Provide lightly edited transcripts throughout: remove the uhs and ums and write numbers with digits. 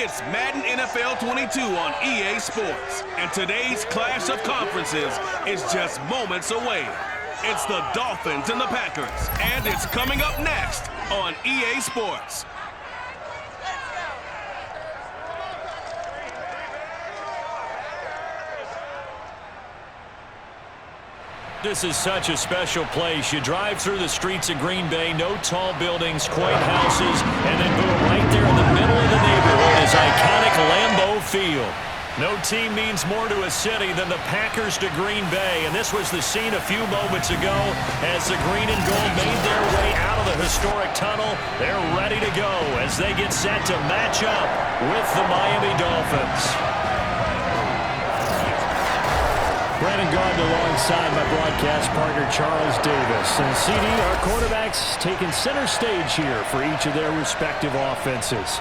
It's Madden NFL 22 on EA Sports, and today's clash of conferences is just moments away. It's the Dolphins and the Packers, and it's coming up next on EA Sports. This is such a special place. You drive through the streets of Green Bay, no tall buildings, quaint houses, and then boom, right there in the middle of the neighborhood is iconic Lambeau Field. No team means more to a city than the Packers to Green Bay, and this was the scene a few moments ago as the green and gold made their way out of the historic tunnel. They're ready to go as they get set to match up with the Miami Dolphins. Brandon Gardner alongside my broadcast partner Charles Davis. And CD, our quarterbacks taking center stage here for each of their respective offenses.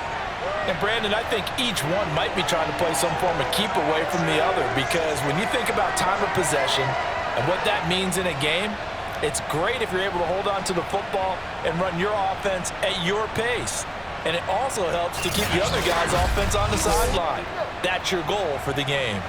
And Brandon, I think each one might be trying to play some form of keep away from the other, because when you think about time of possession and what that means in a game, it's great if you're able to hold on to the football and run your offense at your pace. And it also helps to keep the other guy's offense on the sideline. That's your goal for the game.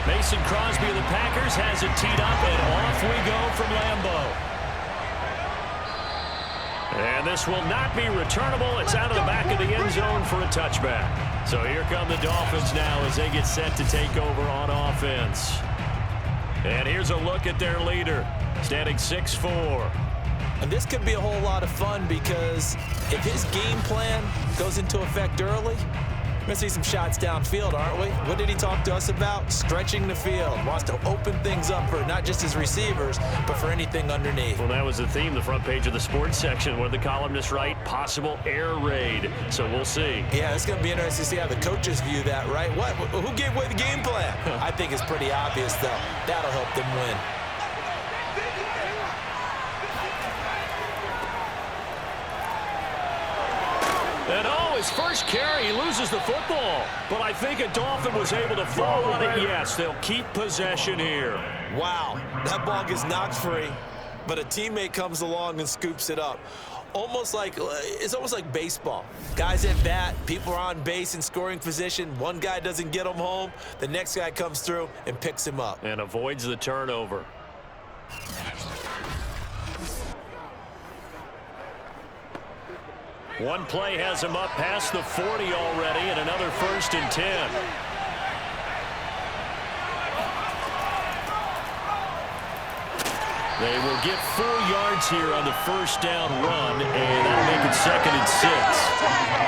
Mason Crosby of the Packers has it teed up, and off we go from Lambeau. And this will not be returnable. It's out of the back of the end zone for a touchback. So here come the Dolphins now as they get set to take over on offense. And here's a look at their leader, standing 6'4". And this could be a whole lot of fun, because if his game plan goes into effect early, we're going to see some shots downfield, aren't we? What did he talk to us about? Stretching the field. Wants to open things up for not just his receivers, but for anything underneath. Well, that was the theme, the front page of the sports section. What did the columnists write? Possible air raid. So we'll see. Yeah, it's going to be interesting to see how the coaches view that, right? What? Who gave away the game plan? I think it's pretty obvious, though. That'll help them win. And his first carry, he loses the football. But I think a Dolphin was able to fall on it. Yes, they'll keep possession here. Wow, that ball gets knocked free, but a teammate comes along and scoops it up. It's almost like baseball. Guys at bat, people are on base in scoring position. One guy doesn't get him home. The next guy comes through and picks him up. And avoids the turnover. One play has him up past the 40 already, and another 1st and 10. They will get 4 yards here on the first down run, and that'll make it 2nd and 6.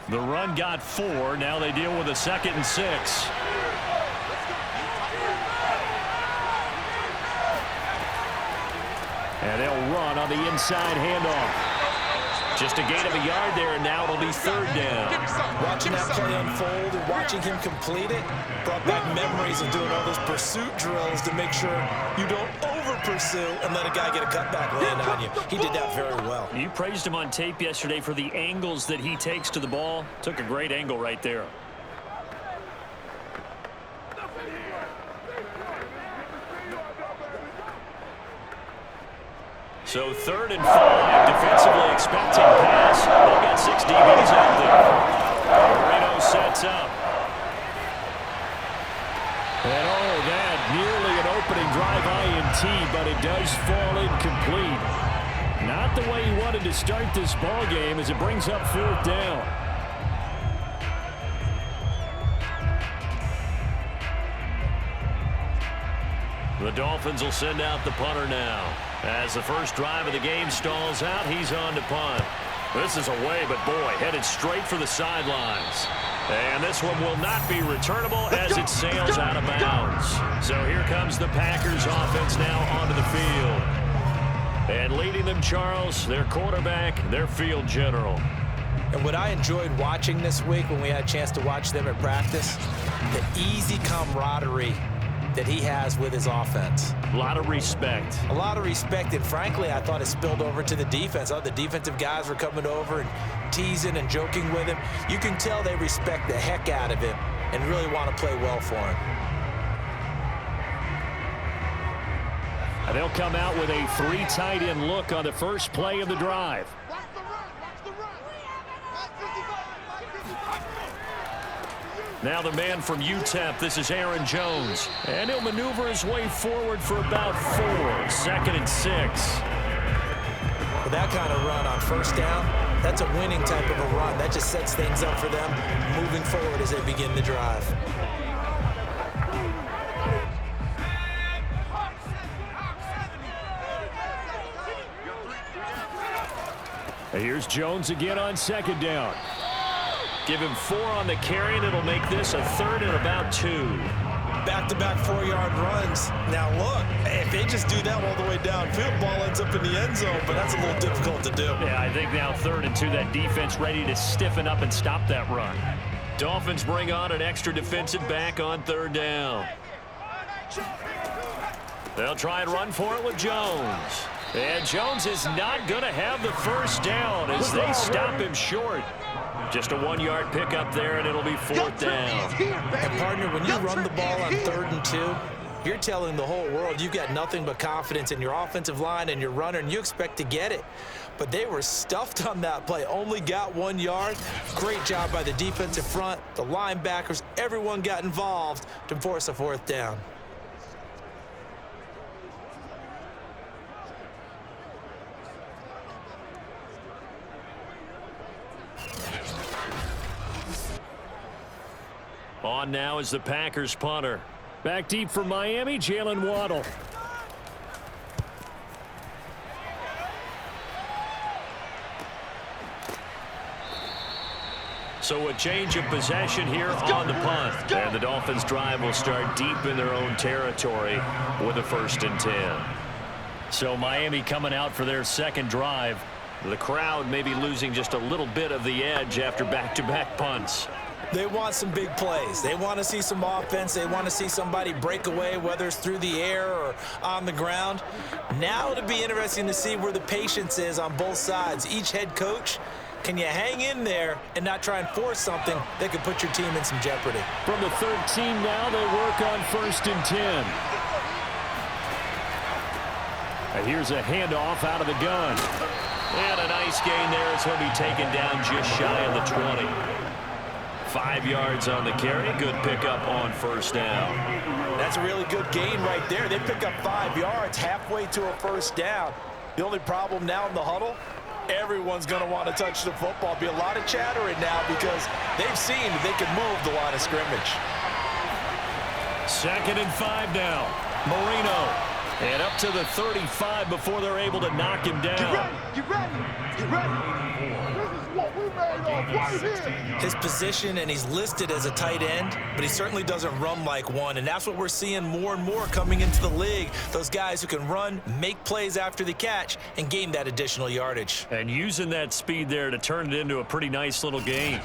The run got 4. Now they deal with a 2nd and 6. And they'll run on the inside handoff. Just a gain of a yard there, and now it'll be 3rd down. Watching that play unfold and watching him complete it brought back memories of doing all those pursuit drills to make sure you don't over-pursue and let a guy get a cutback land on you. He did that very well. You praised him on tape yesterday for the angles that he takes to the ball. Took a great angle right there. So 3rd and 5, defensively expecting pass. They've got 6 DBs out there. Marino sets up. And that nearly an opening drive INT, but it does fall incomplete. Not the way he wanted to start this ball game as it brings up 4th down. The Dolphins will send out the punter now. As the first drive of the game stalls out, he's on to punt. This is away, but boy, headed straight for the sidelines. And this one will not be returnable as it sails out of bounds. So here comes the Packers offense now onto the field. And leading them, Charles, their quarterback, their field general. And what I enjoyed watching this week when we had a chance to watch them at practice, the easy camaraderie that he has with his offense. A lot of respect. A lot of respect, and frankly, I thought it spilled over to the defense. I thought the defensive guys were coming over and teasing and joking with him. You can tell they respect the heck out of him and really want to play well for him. And they'll come out with a 3 tight end look on the first play of the drive. Now the man from UTEP, this is Aaron Jones. And he'll maneuver his way forward for about 4. 2nd and 6. With that kind of run on first down, that's a winning type of a run. That just sets things up for them moving forward as they begin the drive. And here's Jones again on 2nd down. Give him 4 on the carry, and it'll make this a 3rd and about 2. Back-to-back 4-yard runs. Now look, if they just do that all the way downfield, ball ends up in the end zone, but that's a little difficult to do. Yeah, I think now 3rd and 2, that defense ready to stiffen up and stop that run. Dolphins bring on an extra defensive back on 3rd down. They'll try and run for it with Jones. And Jones is not going to have the first down as they stop him short. Just a 1-yard pickup there, and it'll be 4th down. And, partner, when you run the ball on 3rd and 2, you're telling the whole world you've got nothing but confidence in your offensive line and your runner, and you expect to get it. But they were stuffed on that play, only got 1 yard. Great job by the defensive front, the linebackers, everyone got involved to force a 4th down. On now is the Packers punter. Back deep for Miami, Jalen Waddle. So a change of possession here on the punt. And the Dolphins drive will start deep in their own territory with a 1st and 10. So Miami coming out for their 2nd drive. The crowd may be losing just a little bit of the edge after back-to-back punts. They want some big plays. They want to see some offense. They want to see somebody break away, whether it's through the air or on the ground. Now it'll be interesting to see where the patience is on both sides. Each head coach, can you hang in there and not try and force something that could put your team in some jeopardy? From the 13 now, they work on 1st and 10. And here's a handoff out of the gun. And a nice gain there as he'll be taken down just shy of the 20. 5 yards on the carry. Good pickup on 1st down. That's a really good gain right there. They pick up 5 yards halfway to a 1st down. The only problem now in the huddle, everyone's going to want to touch the football. Be a lot of chattering now because they've seen that they can move the line of scrimmage. 2nd and 5 now. Marino. And up to the 35 before they're able to knock him down. Get ready. This is what we made of right here. His position, and he's listed as a tight end, but he certainly doesn't run like one, and that's what we're seeing more and more coming into the league. Those guys who can run, make plays after the catch, and gain that additional yardage. And using that speed there to turn it into a pretty nice little game.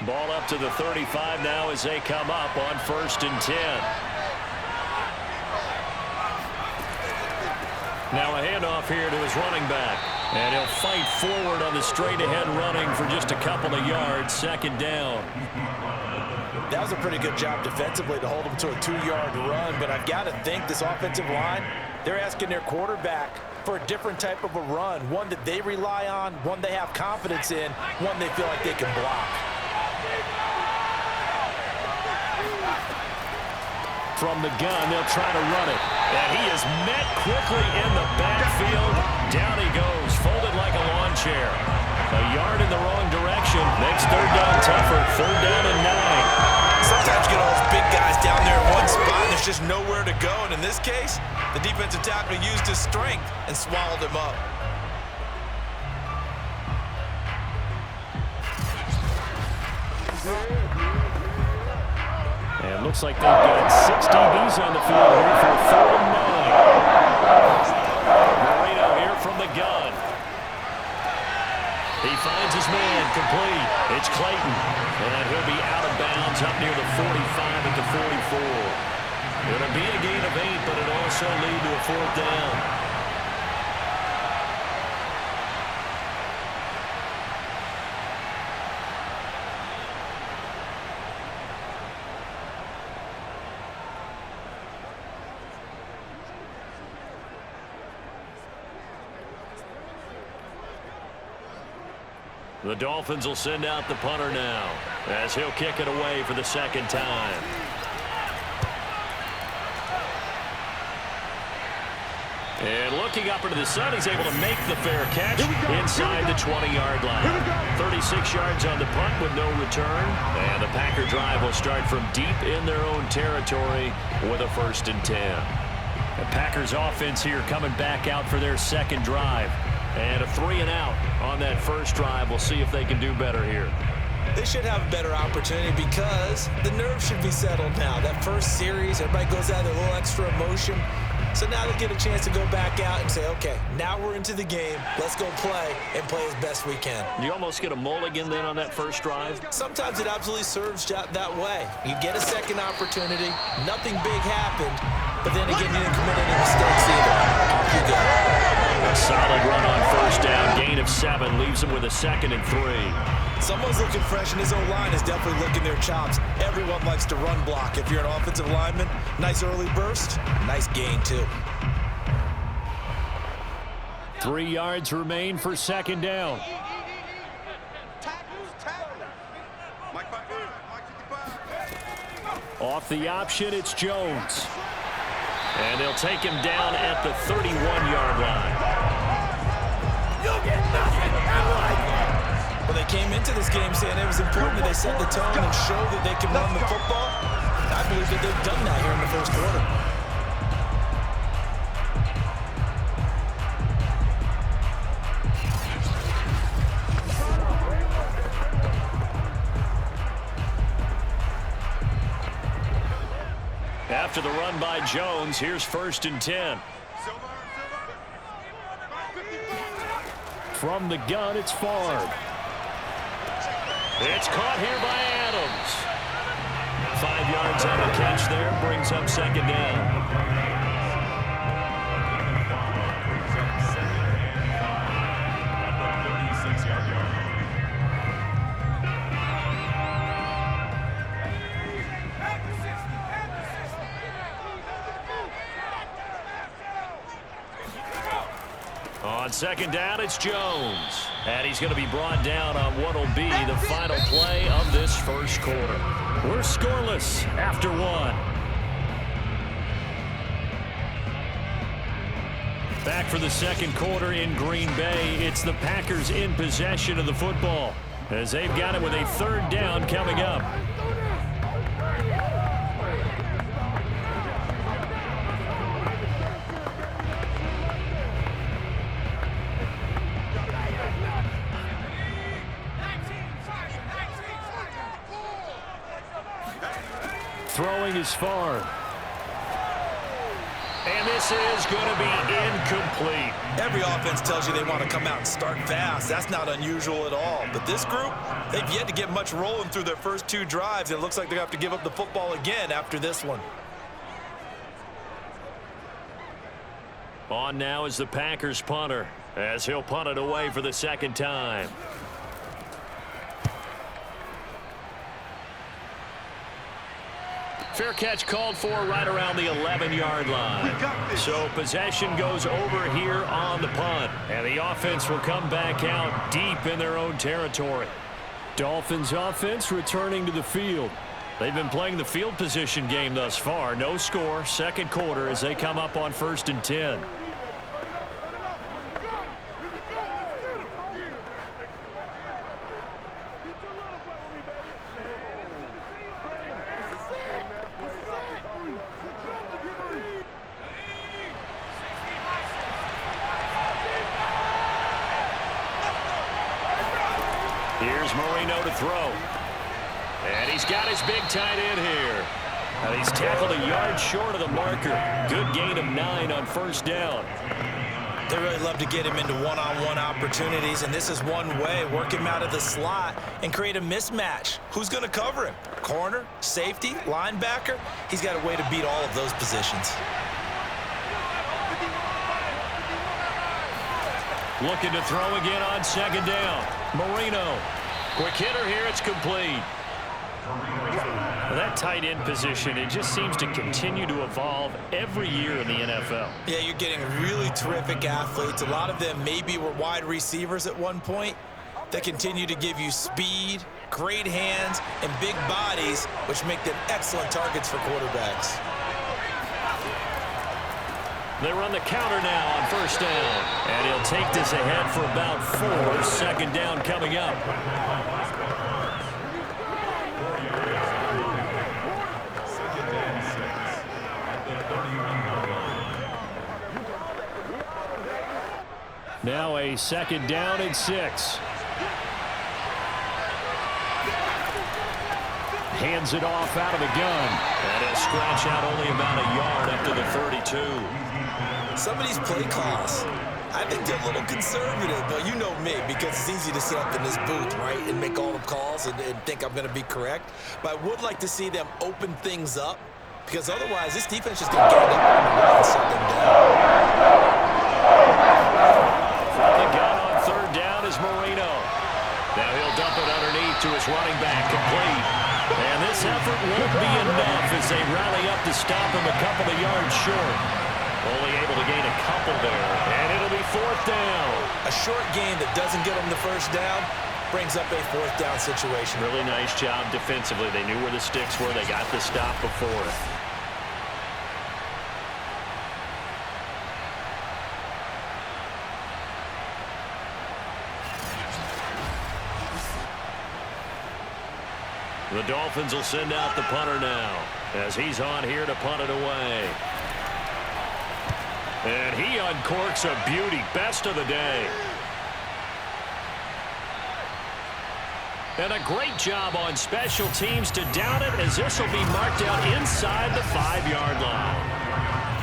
Ball up to the 35 now as they come up on 1st and 10. Now a handoff here to his running back. And he'll fight forward on the straight-ahead running for just a couple of yards. 2nd down. That was a pretty good job defensively to hold him to a 2-yard run, but I've got to think this offensive line, they're asking their quarterback for a different type of a run, one that they rely on, one they have confidence in, one they feel like they can block. From the gun, they'll try to run it. And he is met quickly in the backfield. Down he goes, folded like a lawn chair. A yard in the wrong direction. Makes third down tougher. Third down and 9. Sometimes you get all those big guys down there in one spot, and there's just nowhere to go. And in this case, the defensive tackle used his strength and swallowed him up. And looks like they've got 6 DBs on the field here for 4 and 9. Marino here from the gun. He finds his man complete. It's Clayton. And he'll be out of bounds up near the 45 at the 44. It'll be a gain of 8, but it also lead to a 4th down. The Dolphins will send out the punter now as he'll kick it away for the second time. And looking up into the sun, he's able to make the fair catch inside the 20-yard line. 36 yards on the punt with no return. And the Packer drive will start from deep in their own territory with a 1st and 10. The Packers offense here coming back out for their second drive. And a 3 and out on that first drive. We'll see if they can do better here. They should have a better opportunity because the nerves should be settled now. That first series, everybody goes out with a little extra emotion. So now they get a chance to go back out and say, okay, now we're into the game. Let's go play and play as best we can. You almost get a mulligan then on that first drive? Sometimes it absolutely serves that way. You get a second opportunity. Nothing big happened. But then again, you didn't commit any mistakes either. Off you go. A solid run on first down. Gain of 7 leaves him with a 2nd and 3. Someone's looking fresh, and his O-line is definitely licking their chops. Everyone likes to run block. If you're an offensive lineman, nice early burst, nice gain too. 3 yards remain for second down. Off the option, it's Jones. And they'll take him down at the 31-yard line. You'll get nothing like it. Well, they came into this game saying it was important that they set the tone and show that they can run the football. I believe that they've done that here in the first quarter. After the run by Jones, here's 1st and 10. From the gun, it's Favre. It's caught here by Adams. 5 yards on the catch there, brings up second down. On second down, it's Jones. And he's going to be brought down on what will be the final play of this first quarter. We're scoreless after 1. Back for the second quarter in Green Bay. It's the Packers in possession of the football as they've got it with a 3rd down coming up. Throwing is Favre. And this is going to be incomplete. Every offense tells you they want to come out and start fast. That's not unusual at all. But this group, they've yet to get much rolling through their first 2 drives. It looks like they're going to have to give up the football again after this one. On now is the Packers punter as he'll punt it away for the second time. Fair catch called for right around the 11-yard line. So possession goes over here on the punt. And the offense will come back out deep in their own territory. Dolphins offense returning to the field. They've been playing the field position game thus far. No score, second quarter as they come up on 1st and 10. Here's Marino to throw. And he's got his big tight end here. And he's tackled a yard short of the marker. Good gain of 9 on 1st down. They really love to get him into one-on-one opportunities, and this is one way. Work him out of the slot and create a mismatch. Who's going to cover him? Corner, safety, linebacker? He's got a way to beat all of those positions. Looking to throw again on 2nd down. Marino. Quick hitter here. It's complete. Well, that tight end position, it just seems to continue to evolve every year in the NFL. Yeah, you're getting really terrific athletes. A lot of them maybe were wide receivers at one point. They continue to give you speed, great hands, and big bodies, which make them excellent targets for quarterbacks. They run the counter now on 1st down. And he'll take this ahead for about 4. 2nd down coming up. Now a 2nd down and 6. Hands it off out of the gun. And he'll scratch out only about a yard up to the 32. Some of these play calls, I think they're a little conservative, but you know me, because it's easy to sit up in this booth, right, and make all the calls and think I'm going to be correct. But I would like to see them open things up, because otherwise this defense is going to gang up on the run and shut them down. The gun on 3rd down is Marino. Now he'll dump it underneath to his running back, complete. And this effort won't be enough as they rally up to stop him a couple of yards short. Only able to gain a couple there, and it'll be 4th down. A short gain that doesn't get them the 1st down brings up a 4th down situation. Really nice job defensively. They knew where the sticks were. They got the stop before. The Dolphins will send out the punter now as he's on here to punt it away. And he uncorks a beauty. Best of the day. And a great job on special teams to down it, as this will be marked out inside the 5-yard line.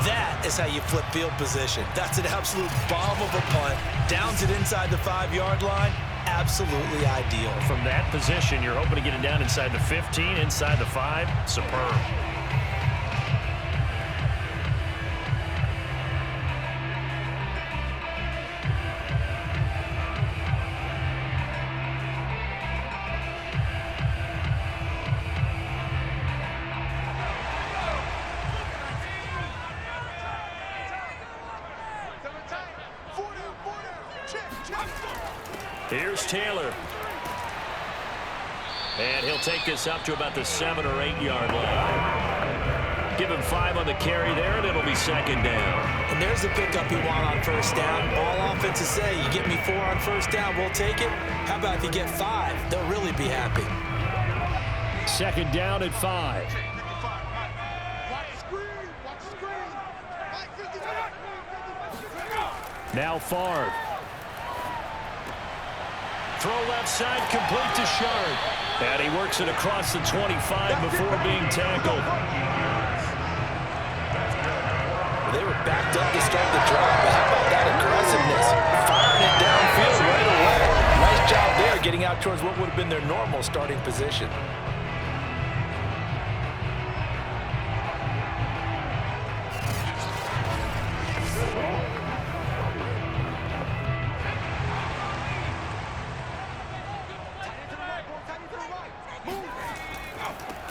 That is how you flip field position. That's an absolute bomb of a punt. Downs it inside the 5-yard line. Absolutely ideal. From that position, you're hoping to get it down inside the 15, inside the 5. Superb. Here's Taylor. And he'll take this up to about the 7 or 8-yard line. Give him 5 on the carry there, and it'll be 2nd down. And there's the pickup you want on 1st down. All offenses say, you get me 4 on 1st down, we'll take it. How about if you get 5? They'll really be happy. 2nd down at 5. Now Favre. Throw left side, complete to Sharp. And he works it across the 25 before being tackled. They were backed up to start the drive, but how about that aggressiveness? Firing it downfield right away. Nice job there, getting out towards what would have been their normal starting position.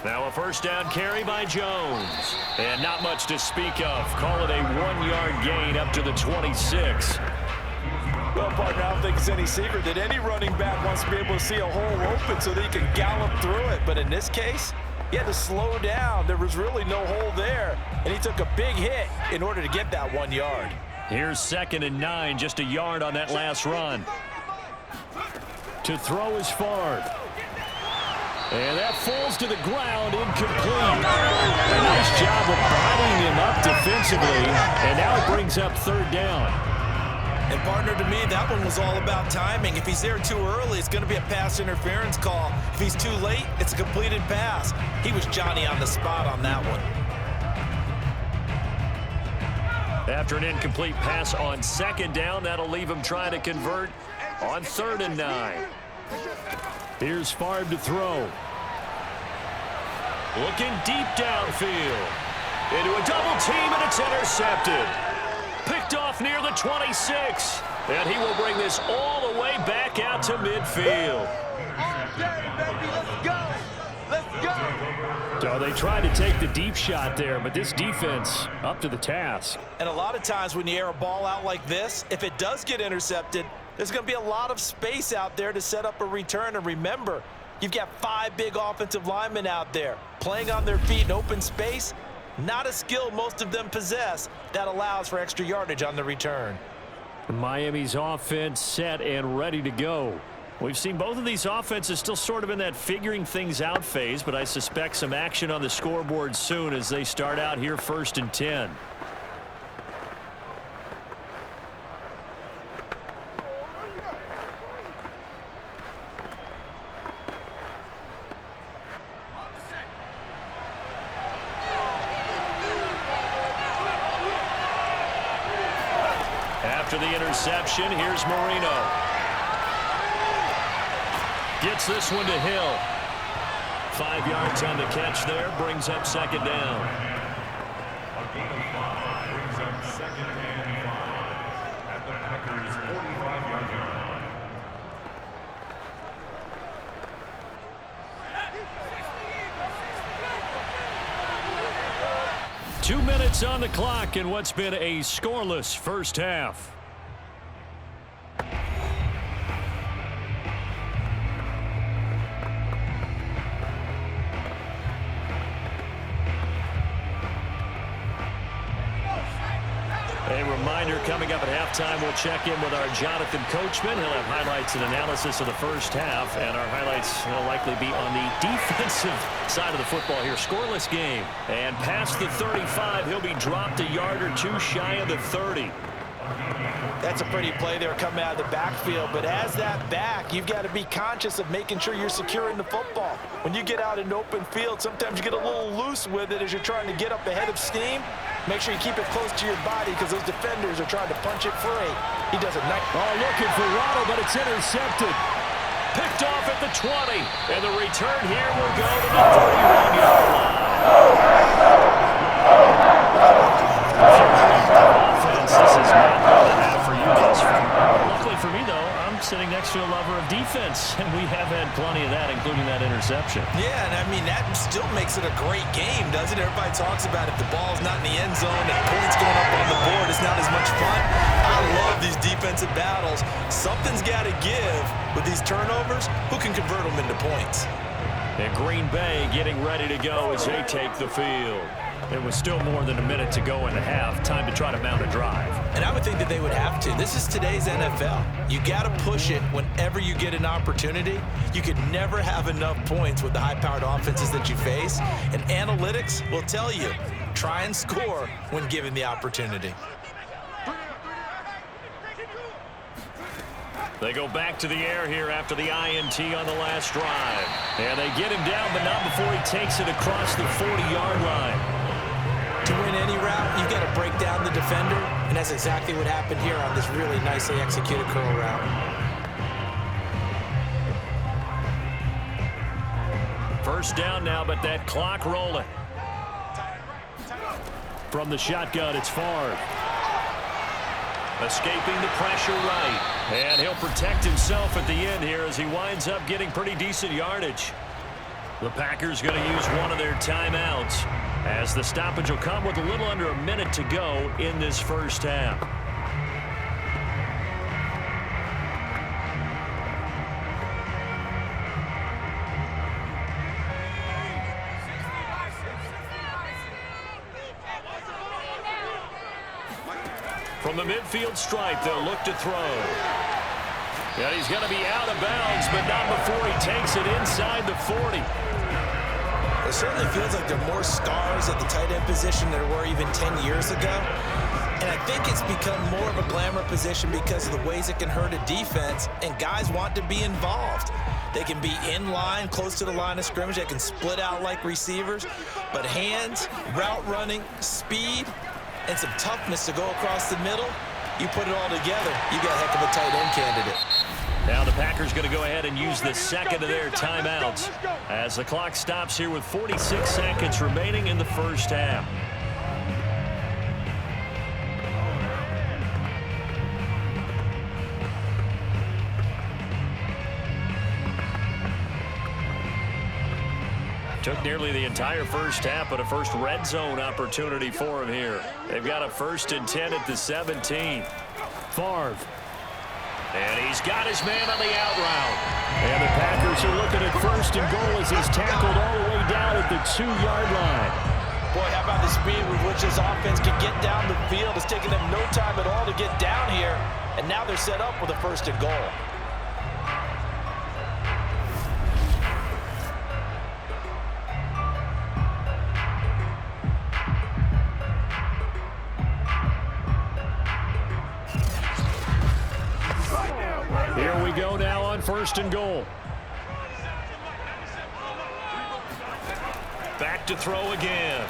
Now a 1st down carry by Jones. And not much to speak of. Call it a 1-yard gain up to the 26. Well, partner, I don't think it's any secret that any running back wants to be able to see a hole open so that he can gallop through it. But in this case, He had to slow down. There was really no hole there, and he took a big hit in order to get that 1 yard. Here's 2nd and 9, just a yard on that last run. To throw is Favre. And that falls to the ground, incomplete. A nice job of bottling him up defensively, and now it brings up 3rd down. And partner, to me, that one was all about timing. If he's there too early, it's going to be a pass interference call. If he's too late, it's a completed pass. He was Johnny on the spot on that one. After an incomplete pass on 2nd down, that'll leave him trying to convert on 3rd and 9. Here's Favre to throw. Looking deep downfield. Into a double team, and it's intercepted. Picked off near the 26. And he will bring this all the way back out to midfield. Let's go. Let's go. So they tried to take the deep shot there, but this defense up to the task. And a lot of times when you air a ball out like this, if it does get intercepted, there's going to be a lot of space out there to set up a return. And remember, you've got 5 big offensive linemen out there playing on their feet in open space. Not a skill most of them possess that allows for extra yardage on the return. Miami's offense set and ready to go. We've seen both of these offenses still sort of in that figuring things out phase, but I suspect some action on the scoreboard soon as they start out here 1st and 10. After the interception, here's Marino. Gets this one to Hill. 5 yards on the catch there, brings up 2nd down. A gain of 5 brings up 2nd and 5 at the Packers' 45-yard line. 2 minutes on the clock in what's been a scoreless first half. A reminder, coming up at halftime, we'll check in with our Jonathan Coachman. He'll have highlights and analysis of the first half, and our highlights will likely be on the defensive side of the football here. Scoreless game. And past the 35, he'll be dropped a yard or 2 shy of the 30. That's a pretty play there coming out of the backfield, but as that back, you've got to be conscious of making sure you're securing the football. When you get out in open field, sometimes you get a little loose with it as you're trying to get up ahead of steam. Make sure you keep it close to your body because those defenders are trying to punch it free. He does it nice. Oh, looking for Waddle, but it's intercepted. Picked off at the 20, and the return here will go to the 31-yard line. This is not good enough for you guys. Luckily for me, though, I'm sitting next to a lover of defense, and we have had plenty of that, including that interception. Yeah, and I mean, that still makes it a great game, doesn't it? Everybody talks about if the ball's not in the end zone and points going up on the board, it's not as much fun. I love these defensive battles. Something's got to give with these turnovers. Who can convert them into points? And Green Bay getting ready to go as they take the field. It was still more than a minute to go in the half. Time to try to mount a drive. And I would think that they would have to. This is today's NFL. You got to push it whenever you get an opportunity. You could never have enough points with the high-powered offenses that you face. And analytics will tell you, try and score when given the opportunity. They go back to the air here after the INT on the last drive. And they get him down, but not before he takes it across the 40-yard line. To win any route, you've got to break down the defender, and that's exactly what happened here on this really nicely executed curl route. First down now, but that clock rolling. From the shotgun, it's Favre. Escaping the pressure right. And he'll protect himself at the end here as he winds up getting pretty decent yardage. The Packers going to use one of their timeouts as the stoppage will come with a little under a minute to go in this first half. From the midfield stripe, they'll look to throw. And he's going to be out of bounds, but not before he takes it inside the 40. It certainly feels like there are more stars at the tight end position than there were even 10 years ago. And I think it's become more of a glamour position because of the ways it can hurt a defense, and guys want to be involved. They can be in line, close to the line of scrimmage. They can split out like receivers. But hands, route running, speed, and some toughness to go across the middle, you put it all together, you got a heck of a tight end candidate. Now the Packers going to go ahead and use the second of their timeouts as the clock stops here with 46 seconds remaining in the first half. Took nearly the entire first half, but a first red zone opportunity for him here. They've got a 1st and 10 at the 17. Favre. And he's got his man on the out route. And the Packers are looking at 1st and goal as he's tackled all the way down at the 2-yard line. Boy, how about the speed with which this offense can get down the field? It's taken them no time at all to get down here. And now they're set up with a 1st and goal. Here we go now on 1st and goal. Back to throw again.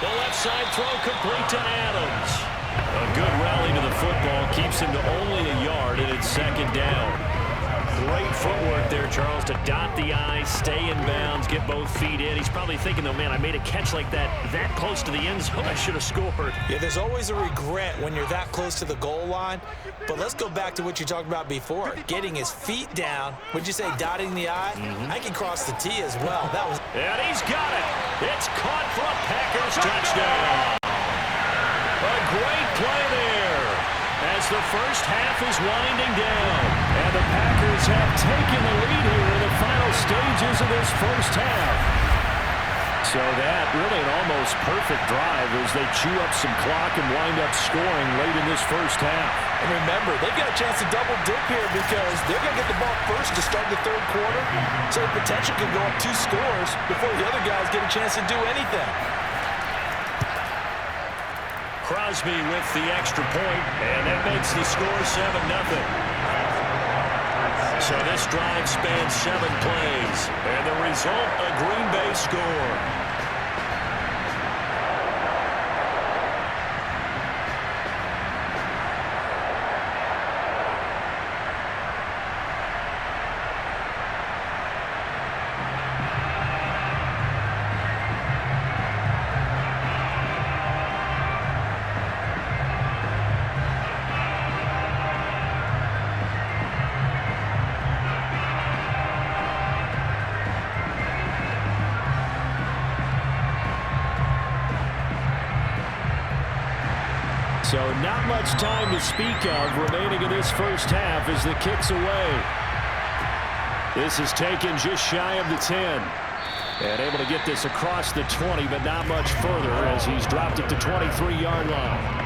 The left side throw complete to Adams. A good rally to the football keeps him to only a yard, and it's 2nd down. Great footwork there, Charles, to dot the I, stay in bounds, get both feet in. He's probably thinking, though, man, I made a catch like that close to the end zone. I should have scored. Yeah, there's always a regret when you're that close to the goal line. But let's go back to what you talked about before. Getting his feet down. Would you say dotting the I? I can cross the T as well. That was. And he's got it. It's caught for a Packers touchdown. A great play there as the first half is winding down. And the Packers have taken the lead here in the final stages of this first half. So that really an almost perfect drive as they chew up some clock and wind up scoring late in this first half. And remember, they've got a chance to double dip here because they're going to get the ball first to start the 3rd quarter. So the potential could go up 2 scores before the other guys get a chance to do anything. Crosby with the extra point, and that makes the score 7-0. So this drive spans 7 plays, and the result, a Green Bay score. So not much time to speak of remaining in this first half as the kick's away. This is taken just shy of the 10. And able to get this across the 20, but not much further as he's dropped it to 23-yard line.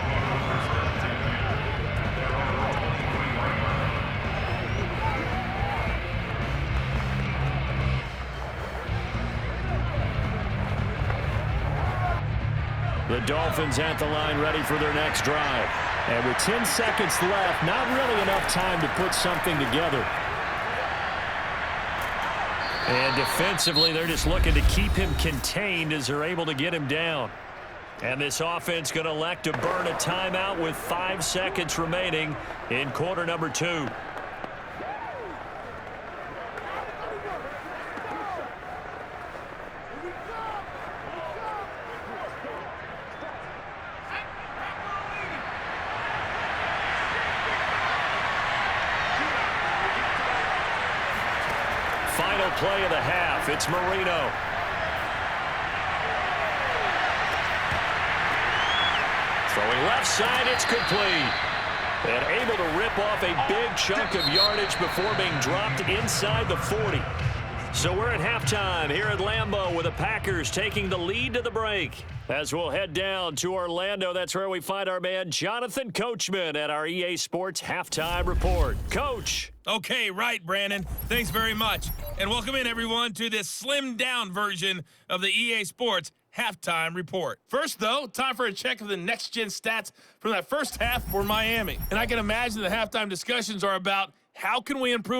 The Dolphins at the line ready for their next drive. And with 10 seconds left, not really enough time to put something together. And defensively, they're just looking to keep him contained as they're able to get him down. And this offense going to elect to burn a timeout with 5 seconds remaining in quarter number 2. Final play of the half. It's Marino. Throwing left side, it's complete. And able to rip off a big chunk of yardage before being dropped inside the 40. So we're at halftime here at Lambeau with the Packers taking the lead to the break. As we'll head down to Orlando, that's where we find our man Jonathan Coachman at our EA Sports Halftime Report. Coach. Okay, right, Brandon. Thanks very much. And welcome in, everyone, to this slimmed-down version of the EA Sports Halftime Report. First, though, time for a check of the next-gen stats from that first half for Miami. And I can imagine the halftime discussions are about how can we improve